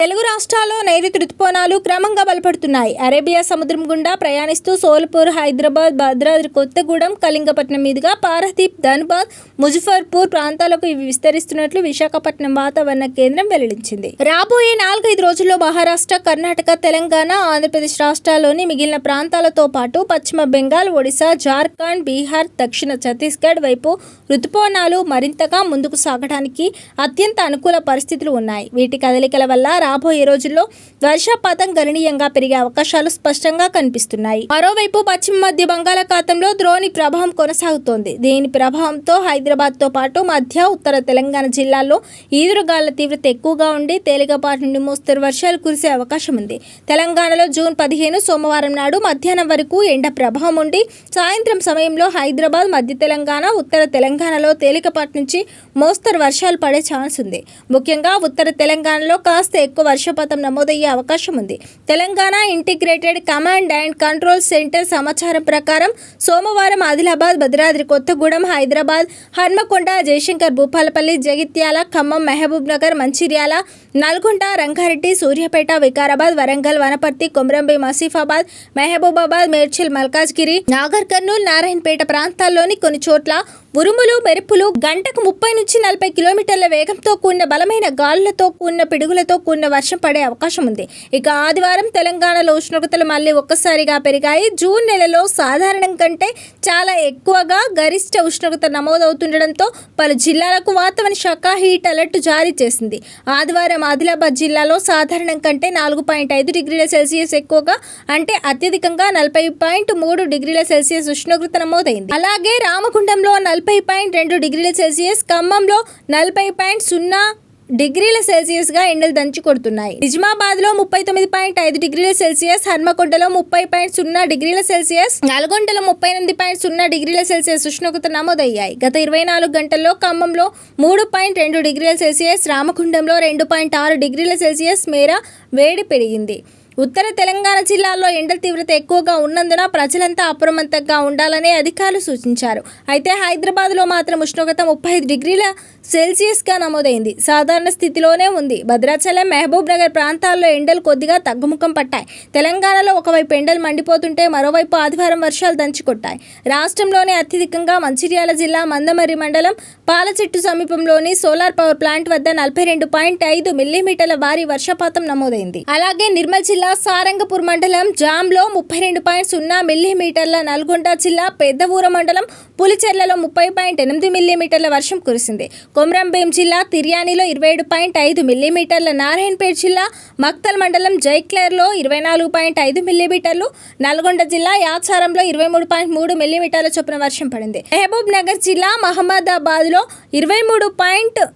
తెలుగు రాష్ట్రాల్లో నైరుతి రుతుపవనాలు క్రమంగా బలపడుతున్నాయి. అరేబియా సముద్రం గుండా ప్రయాణిస్తూ సోలాపూర్, హైదరాబాద్, భద్రాద్రి కొత్తగూడెం, కళింగపట్నం మీదుగా పారదీప్, ధన్బాద్, ముజఫర్పూర్ ప్రాంతాలకు ఇవి విస్తరిస్తున్నట్లు విశాఖపట్నం వాతావరణ కేంద్రం వెల్లడించింది. రాబోయే 4-5 రోజుల్లో మహారాష్ట్ర, కర్ణాటక, తెలంగాణ, ఆంధ్రప్రదేశ్ రాష్ట్రాల్లోని మిగిలిన ప్రాంతాలతో పాటు పశ్చిమ బెంగాల్, ఒడిశా, జార్ఖండ్, బీహార్, దక్షిణ ఛత్తీస్గఢ్ వైపు రుతుపవనాలు మరింతగా ముందుకు సాగడానికి అత్యంత అనుకూల పరిస్థితులు ఉన్నాయి. వీటి కదలికల వల్ల రాబోయే రోజుల్లో వర్షపాతం గణనీయంగా పెరిగే అవకాశాలు స్పష్టంగా కనిపిస్తున్నాయి. మరోవైపు పశ్చిమ మధ్య బంగాళాఖాతంలో ద్రోణి ప్రభావం కొనసాగుతోంది. దీని ప్రభావంతో హైదరాబాద్తో పాటు మధ్య, ఉత్తర తెలంగాణ జిల్లాల్లో ఈదురుగాలుల తీవ్రత ఎక్కువగా ఉండి తేలికపాటి నుండి మోస్తరు వర్షాలు కురిసే అవకాశం ఉంది. తెలంగాణలో జూన్ 15 సోమవారం నాడు మధ్యాహ్నం వరకు ఎండ ప్రభావం ఉండి సాయంత్రం సమయంలో హైదరాబాద్, మధ్య తెలంగాణ, ఉత్తర తెలంగాణలో తేలికపాటి నుంచి మోస్తరు వర్షాలు పడే ఛాన్స్ ఉంది. ముఖ్యంగా ఉత్తర తెలంగాణలో కాస్త ఎక్కువ వర్షపాతం నమోదయ్యే అవకాశం ఉంది. Telangana integrated command and control centre సమాచారం ప్రకారం సోమవారం ఆదిలాబాద్, భద్రాద్రి కొత్తగూడెం, హైదరాబాద్, హన్మకొండ, జయశంకర్ భూపాలపల్లి, జగిత్యాల, ఖమ్మం, మహబూబ్ నగర్, మంచిర్యాల, నల్గొండ, రంగారెడ్డి, సూర్యాపేట, వికారాబాద్, వరంగల్, వనపర్తి, కొమరంభీం, ఆసిఫాబాద్, మహబూబాబాద్, మేడ్చల్, మల్కాజ్గిరి, నాగర్ కర్నూల్, నారాయణపేట ప్రాంతాల్లోని కొన్ని చోట్ల ఉరుములు, మెరుపులు గంటకు 30 నుంచి 40 కిలోమీటర్ల వేగంతో కూడిన బలమైన గాలులతో కూడిన పిడుగులతో కూడిన వర్షం పడే అవకాశం ఉంది. ఇక ఆదివారం తెలంగాణలో ఉష్ణోగ్రతలు మళ్లీ ఒక్కసారిగా పెరిగాయి. జూన్ నెలలో సాధారణం కంటే చాలా ఎక్కువగా గరిష్ట ఉష్ణోగ్రత నమోదవుతుండటంతో పలు జిల్లాలకు వాతావరణ శాఖ హీట్ అలర్ట్ జారీ చేసింది. ఆదివారం ఆదిలాబాద్ జిల్లాలో సాధారణం కంటే 4.5 డిగ్రీల సెల్సియస్ ఎక్కువగా, అంటే అత్యధికంగా 40.3 డిగ్రీల సెల్సియస్ ఉష్ణోగ్రత నమోదైంది. అలాగే రామగుండంలో 40.2 డిగ్రీల సెల్సియస్, ఖమ్మంలో 40.0 డిగ్రీల సెల్సియస్ గా ఎండలు దంచి కొడుతున్నాయి. నిజామాబాద్లో 39.5 డిగ్రీల సెల్సియస్, హన్మకొండలో 30.0 డిగ్రీల సెల్సియస్, నల్గొండలో 38.0 డిగ్రీల సెల్సియస్ ఉష్ణోగ్రత నమోదయ్యాయి. గత 24 గంటల్లో ఖమ్మంలో 3.2 డిగ్రీల సెల్సియస్, రామగుండంలో 2.6 డిగ్రీల సెల్సియస్ మేర వేడి పెరిగింది. ఉత్తర తెలంగాణ జిల్లాల్లో ఎండల తీవ్రత ఎక్కువగా ఉన్నందున ప్రజలంతా అప్రమత్తంగా ఉండాలని అధికారులు సూచించారు. అయితే హైదరాబాద్లో మాత్రం ఉష్ణోగ్రత 35 డిగ్రీల సెల్సియస్గా నమోదైంది. సాధారణ స్థితిలోనే ఉంది. భద్రాచలం, మహబూబ్ నగర్ ప్రాంతాల్లో ఎండలు కొద్దిగా తగ్గుముఖం పట్టాయి. తెలంగాణలో ఒకవైపు ఎండలు మండిపోతుంటే మరోవైపు ఆదివారం వర్షాలు దంచుకొట్టాయి. రాష్ట్రంలోనే అత్యధికంగా మంచిర్యాల జిల్లా మందమర్రి మండలం పాలచెట్టు సమీపంలోని సోలార్ పవర్ ప్లాంట్ వద్ద 42.5 మిల్లీమీటర్ల భారీ వర్షపాతం నమోదైంది. అలాగే నిర్మల్ జిల్లా సారంగపూర్ మండలం జామ్లో 32.0 మిల్లీమీటర్ల, నల్గొండ జిల్లా పెద్దవూర మండలం పులిచెర్లలో 30.8 మిల్లీమీటర్ల వర్షం కురిసింది. కొమరంభీం జిల్లా తిర్యానిలో 27.5 మిల్లీమీటర్ల, నారాయణపేట జిల్లా మక్తల్ మండలం జైక్లేర్లో 24.5 మిల్లీమీటర్లు, నల్గొండ జిల్లా యాచారంలో 23.3 మిల్లీమీటర్ల చొప్పున వర్షం పడింది. మహబూబ్ నగర్ జిల్లా మహమ్మదాబాద్లో 23.0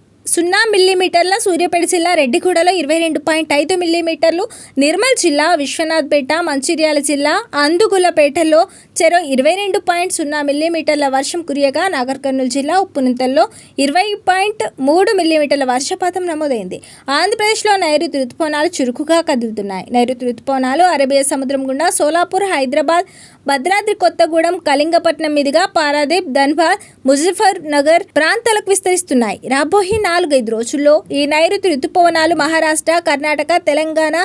మిల్లీమీటర్ల, సూర్యాపేట జిల్లా రెడ్డిగూడలో 22.5 మిల్లీమీటర్లు, నిర్మల్ జిల్లా విశ్వనాథ్పేట, మంచిర్యాల జిల్లా అందుగులపేటలో చెరో 22.0 మిల్లీమీటర్ల వర్షం కురియగా నాగర్ కర్నూలు జిల్లా ఉప్పునింతల్లో 20.3 మిల్లీమీటర్ల వర్షపాతం నమోదైంది. ఆంధ్రప్రదేశ్లో నైరుతి రుతుపవనాలు చురుకుగా కదులుతున్నాయి. నైరుతి రుతుపవనాలు అరేబియా సముద్రం గుండా సోలాపూర్, హైదరాబాద్, భద్రాద్రి కొత్తగూడెం, కళింగపట్నం మీదుగా పారదీప్, ధన్బాద్, ముజఫర్ నగర్ ప్రాంతాలకు విస్తరిస్తున్నాయి. రాబోయే 4-5 రోజుల్లో ఈ నైరుతి రుతుపవనాలు మహారాష్ట్ర, కర్ణాటక, తెలంగాణ,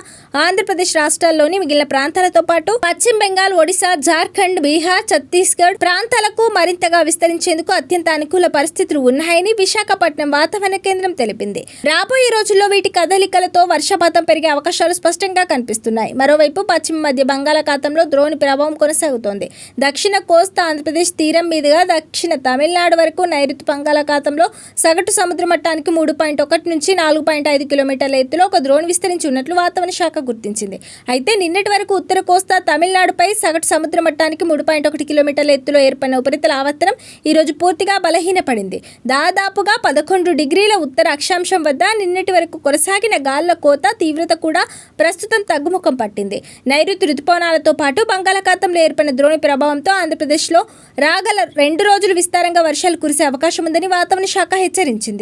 ఆంధ్రప్రదేశ్ రాష్ట్రాల్లోని మిగిలిన ప్రాంతాలతో పాటు పశ్చిమ బెంగాల్, ఒడిశా, జార్ఖండ్, బీహార్, ఛత్తీస్గఢ్ ప్రాంతాలకు మరింతగా విస్తరించేందుకు అత్యంత అనుకూల పరిస్థితులు ఉన్నాయని విశాఖపట్నం వాతావరణ కేంద్రం తెలిపింది. రాబోయే రోజుల్లో వీటి కదలికలతో వర్షపాతం పెరిగే అవకాశాలు స్పష్టంగా కనిపిస్తున్నాయి. మరోవైపు పశ్చిమ మధ్య బంగాళాఖాతంలో ద్రోణి ప్రభావం కొనసాగుతోంది. దక్షిణ కోస్తా ఆంధ్రప్రదేశ్ తీరం మీదుగా దక్షిణ తమిళనాడు వరకు నైరుతి బంగాళాఖాతంలో సగటు సముద్ర మట్టానికి 3.1 నుంచి 4.5 కిలోమీటర్ల ఎత్తులో ఒక ద్రోణి విస్తరించి ఉన్నట్లు వాతావరణ శాఖ గుర్తించింది. అయితే నిన్నటి వరకు ఉత్తర కోస్తా తమిళనాడుపై సగటు సముద్ర మట్టానికి 3.1 కిలోమీటర్ల ఎత్తులో ఏర్పడిన ఉపరితల ఆవర్తనం ఈరోజు పూర్తిగా బలహీనపడింది. దాదాపుగా 11 డిగ్రీల ఉత్తర అక్షాంశం వద్ద నిన్నటి వరకు కొనసాగిన గాలుల కోత తీవ్రత కూడా ప్రస్తుతం తగ్గుముఖం పట్టింది. నైరుతి రుతుపవనాలతో పాటు బంగాళాఖాతంలో ఏర్పడిన ద్రోణి ప్రభావంతో ఆంధ్రప్రదేశ్లో రాగల 2 రోజులు విస్తారంగా వర్షాలు కురిసే అవకాశం ఉందని వాతావరణ శాఖ హెచ్చరించింది.